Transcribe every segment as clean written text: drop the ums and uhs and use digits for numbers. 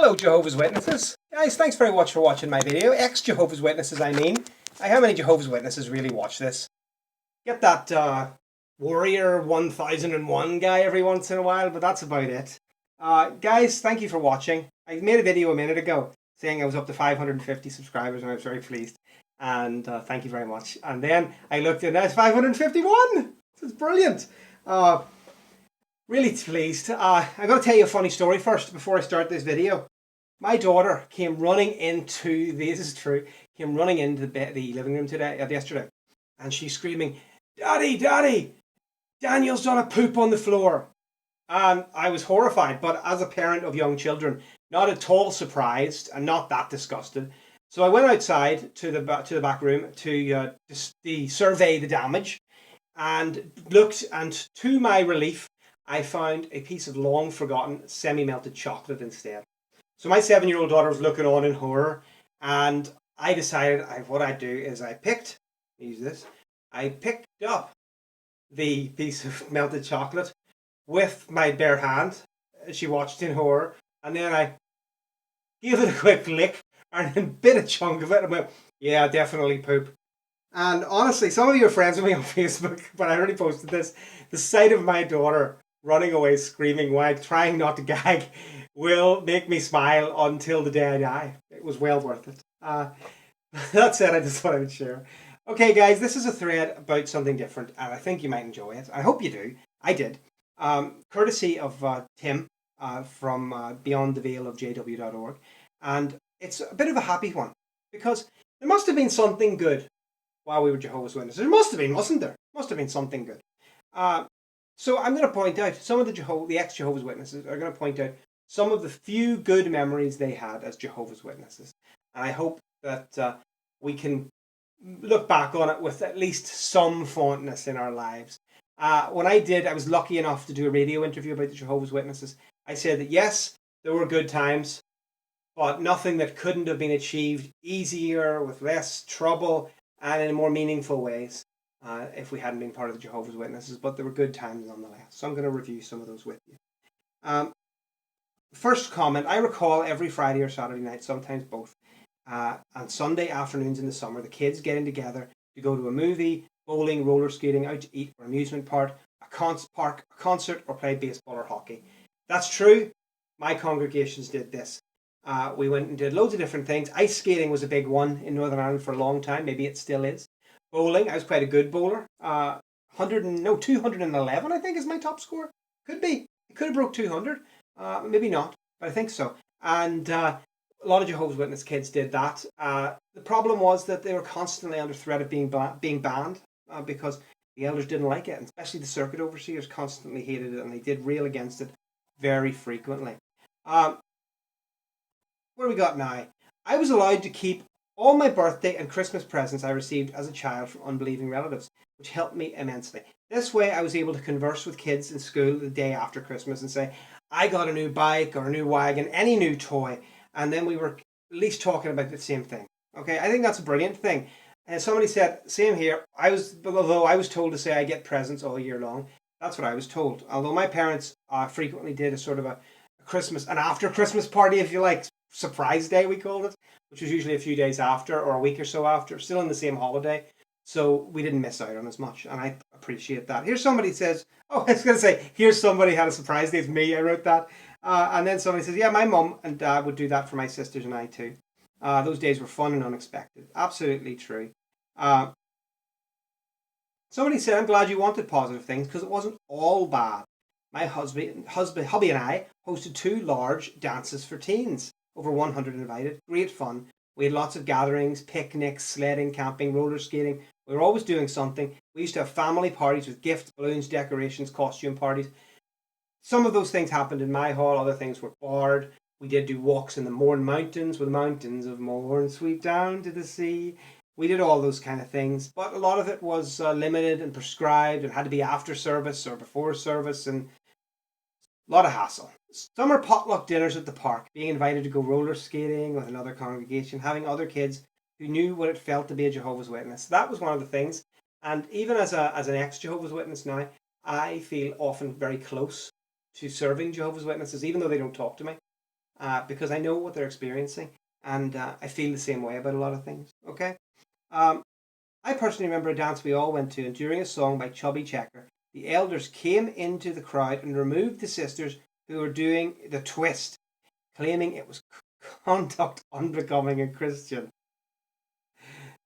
Hello Jehovah's Witnesses. Guys, thanks very much for watching my video. Ex-Jehovah's Witnesses, I mean. How many Jehovah's Witnesses really watch this? Get that Warrior 1001 guy every once in a while, but that's about it. Guys, thank you for watching. I made a video a minute ago saying I was up to 550 subscribers and I was very pleased. And thank you very much. And then I looked and it's 551! This is brilliant. Really pleased. I'm going to tell you a funny story first before I start this video. My daughter came running into, this is true, came running into the living room yesterday, and she's screaming, "Daddy, Daddy, Daniel's done a poop on the floor." And I was horrified, but as a parent of young children, not at all surprised and not that disgusted. So I went outside to the back room to survey the damage and looked, and to my relief, I found a piece of long forgotten semi-melted chocolate instead. So my 7-year-old daughter was looking on in horror, and I decided what I'd do is I picked up the piece of melted chocolate with my bare hand as she watched in horror, and then I gave it a quick lick and then bit a chunk of it and went, "Yeah, definitely poop." And honestly, some of you are friends with me on Facebook, but I already posted this. The sight of my daughter running away screaming while trying not to gag will make me smile until the day I die. It was well worth it. That said, I just thought I would share. Okay guys, this is a thread about something different and I think you might enjoy it. I hope you do. I did. Courtesy of Tim from Beyond the Veil of JW.org, and it's a bit of a happy one because there must have been something good while we were Jehovah's Witnesses. There must have been, wasn't there? Must have been something good. So I'm going to point out some of the ex-Jehovah's Witnesses are going to point out some of the few good memories they had as Jehovah's Witnesses. And I hope that we can look back on it with at least some fondness in our lives. When I was lucky enough to do a radio interview about the Jehovah's Witnesses, I said that yes, there were good times, but nothing that couldn't have been achieved easier, with less trouble, and in more meaningful ways if we hadn't been part of the Jehovah's Witnesses. But there were good times nonetheless. So I'm going to review some of those with you. First comment, I recall every Friday or Saturday night, sometimes both, and Sunday afternoons in the summer, the kids getting together to go to a movie, bowling, roller skating, out to eat, or amusement park, a concert, or play baseball or hockey. That's true. My congregations did this. We went and did loads of different things. Ice skating was a big one in Northern Ireland for a long time. Maybe it still is. Bowling, I was quite a good bowler. 211 I think is my top score. Could be. It could have broke 200. Maybe not, but I think so. And a lot of Jehovah's Witness kids did that. The problem was that they were constantly under threat of being banned because the elders didn't like it, and especially the circuit overseers constantly hated it, and they did rail against it very frequently. What do we got now? I was allowed to keep all my birthday and Christmas presents I received as a child from unbelieving relatives, which helped me immensely. This way I was able to converse with kids in school the day after Christmas and say, I got a new bike or a new wagon, any new toy, and then we were at least talking about the same thing. Okay, I think that's a brilliant thing. And somebody said, same here, although I was told to say I get presents all year long, that's what I was told. Although my parents frequently did a sort of a Christmas, an after Christmas party, if you like, surprise day we called it, which was usually a few days after or a week or so after, still in the same holiday. So we didn't miss out on as much, and I appreciate that. Here's somebody says, oh, I was going to say, here's somebody had a surprise day. It's me, I wrote that. And then somebody says, yeah, my mum and dad would do that for my sisters and I too. Those days were fun and unexpected. Absolutely true. Somebody said, I'm glad you wanted positive things because it wasn't all bad. My hubby and I hosted 2 large dances for teens. Over 100 invited. Great fun. We had lots of gatherings, picnics, sledding, camping, roller skating. We were always doing something. We used to have family parties with gifts, balloons, decorations, costume parties. Some of those things happened in my hall. Other things were barred. We did do walks in the Mourne Mountains, with the mountains of Mourne sweep down to the sea. We did all those kind of things. But a lot of it was limited and prescribed and had to be after service or before service, and a lot of hassle. Summer potluck dinners at the park, being invited to go roller skating with another congregation, having other kids who knew what it felt to be a Jehovah's Witness. That was one of the things. And even as an ex-Jehovah's Witness now, I feel often very close to serving Jehovah's Witnesses, even though they don't talk to me. because I know what they're experiencing, and I feel the same way about a lot of things. Okay. Um, I personally remember a dance we all went to, and during a song by Chubby Checker, the elders came into the crowd and removed the sisters who were doing the twist, claiming it was conduct unbecoming a Christian.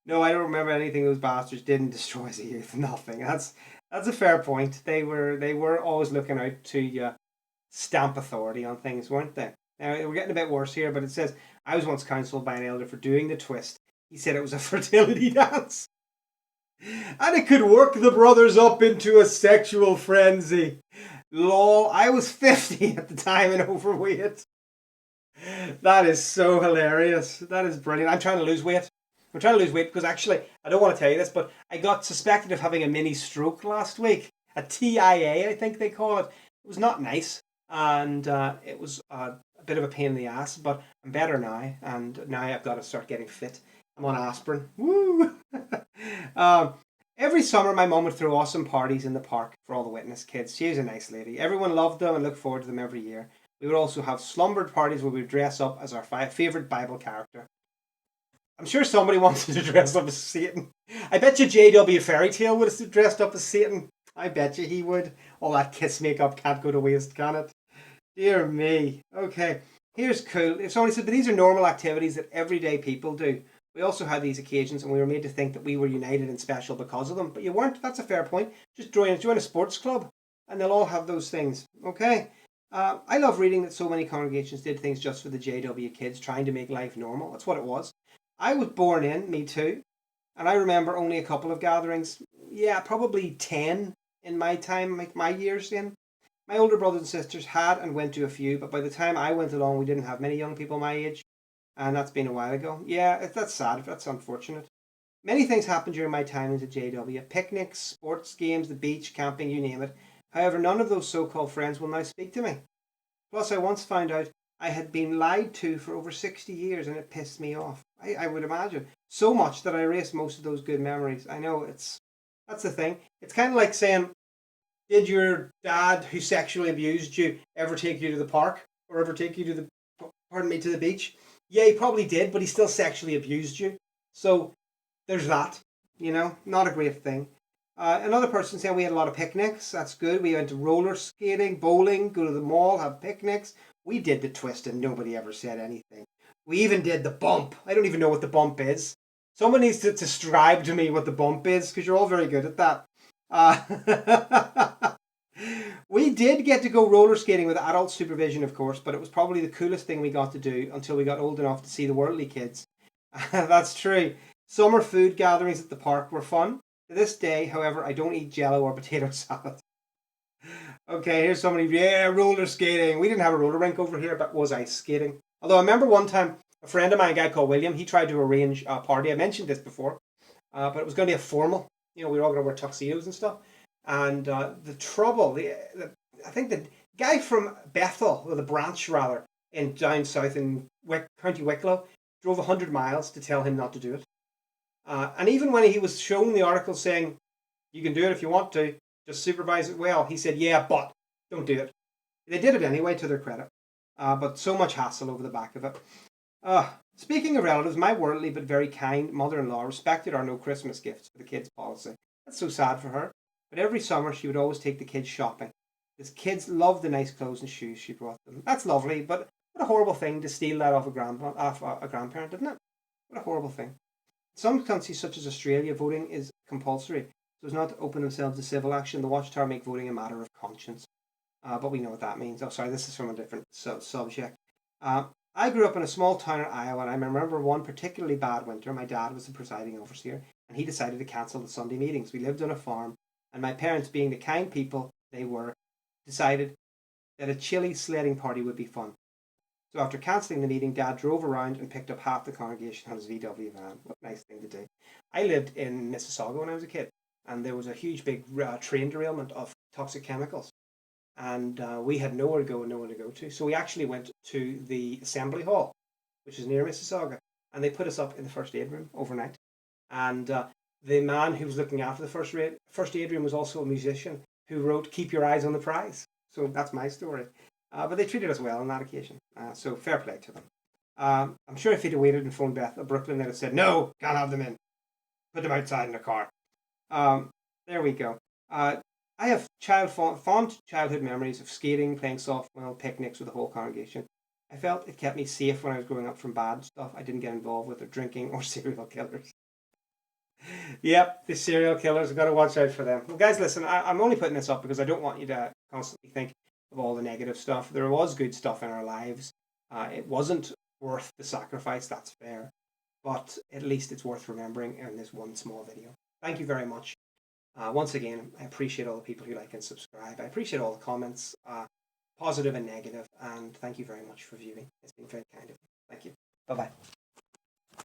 No, I don't remember anything those bastards didn't destroy the youth. Nothing. That's a fair point. They were always looking out to stamp authority on things, weren't they? Now we're getting a bit worse here, but it says I was once counselled by an elder for doing the twist. He said it was a fertility dance, and it could work the brothers up into a sexual frenzy. Lol, I was 50 at the time and overweight. That is so hilarious. That is brilliant. I'm trying to lose weight. I'm trying to lose weight because actually, I don't want to tell you this, but I got suspected of having a mini stroke last week. A TIA, I think they call it. It was not nice, and it was a bit of a pain in the ass, but I'm better now, and now I've got to start getting fit. I'm on aspirin. Woo! um, every summer, my mum would throw awesome parties in the park for all the witness kids. She was a nice lady. Everyone loved them and looked forward to them every year. We would also have slumbered parties where we would dress up as our favourite Bible character. I'm sure somebody wanted to dress up as Satan. I bet you J.W. Fairy Tale would have dressed up as Satan. I bet you he would. All that kiss makeup can't go to waste, can it? Dear me. Okay, here's cool. If somebody said, but these are normal activities that everyday people do. We also had these occasions and we were made to think that we were united and special because of them. But you weren't. That's a fair point. Just join a sports club and they'll all have those things. Okay. I love reading that so many congregations did things just for the JW kids, trying to make life normal. That's what it was. I was born in, me too, and I remember only a couple of gatherings. Yeah, probably 10 in my time, like my years in. My older brothers and sisters had and went to a few, but by the time I went along, we didn't have many young people my age, and that's been a while ago. Yeah, that's sad. That's unfortunate. Many things happened during my time into JW: picnics, sports games, the beach, camping, you name it. However, none of those so-called friends will now speak to me. Plus, I once found out I had been lied to for over 60 years and it pissed me off. I would imagine. So much that I erased most of those good memories. I know that's the thing. It's kind of like saying, did your dad who sexually abused you ever take you to the park or ever take you to to the beach? Yeah, he probably did, but he still sexually abused you. So there's that, not a great thing. Another person saying we had a lot of picnics. That's good. We went to roller skating, bowling, go to the mall, have picnics. We did the twist and nobody ever said anything. We even did the bump. I don't even know what the bump is. Someone needs to describe to me what the bump is because you're all very good at that. We did get to go roller skating with adult supervision, of course, but it was probably the coolest thing we got to do until we got old enough to see the worldly kids. That's true. Summer food gatherings at the park were fun. To this day, however, I don't eat jello or potato salad. Okay, here's somebody, yeah, roller skating. We didn't have a roller rink over here, but was ice skating. Although I remember one time, a friend of mine, a guy called William, he tried to arrange a party. I mentioned this before, but it was going to be a formal. We were all going to wear tuxedos and stuff. And the trouble, I think the guy from Bethel, or the branch rather, in down south in County Wicklow, drove 100 miles to tell him not to do it. And even when he was shown the article saying, you can do it if you want to, just supervise it well, he said, yeah, but don't do it. They did it anyway, to their credit. But so much hassle over the back of it. Speaking of relatives, my worldly but very kind mother-in-law respected our no Christmas gifts for the kids policy. That's so sad for her. But every summer she would always take the kids shopping. Because kids love the nice clothes and shoes she brought them. That's lovely, but what a horrible thing to steal that off a grandparent, isn't it? What a horrible thing. In some countries, such as Australia, voting is compulsory, so as not to open themselves to civil action. The Watchtower make voting a matter of conscience. But we know what that means. Oh, sorry, this is from a different subject. I grew up in a small town in Iowa, and I remember one particularly bad winter. My dad was the presiding overseer, and he decided to cancel the Sunday meetings. We lived on a farm, and my parents, being the kind people they were, decided that a chilly sledding party would be fun. So after cancelling the meeting, Dad drove around and picked up half the congregation on his VW van. What a nice thing to do. I lived in Mississauga when I was a kid, and there was a huge big train derailment of toxic chemicals. And we had nowhere to go and no one to go to. So we actually went to the assembly hall, which is near Mississauga, and they put us up in the first aid room overnight. And the man who was looking after the first aid room was also a musician who wrote "Keep Your Eyes on the Prize." So that's my story. But they treated us well on that occasion. So fair play to them. I'm sure if he'd have waited and phoned Beth of Brooklyn, they'd have said, no, can't have them in. Put them outside in the car. There we go. I have fond childhood memories of skating, playing softball, picnics with the whole congregation. I felt it kept me safe when I was growing up from bad stuff. I didn't get involved with or drinking or serial killers. Yep, the serial killers. I've got to watch out for them. Well, guys, listen, I'm only putting this up because I don't want you to constantly think of all the negative stuff. There was good stuff in our lives. It wasn't worth the sacrifice, that's fair. But at least it's worth remembering in this one small video. Thank you very much. Once again, I appreciate all the people who like and subscribe. I appreciate all the comments, positive and negative, and thank you very much for viewing. It's been very kind of you. Thank you. Bye bye.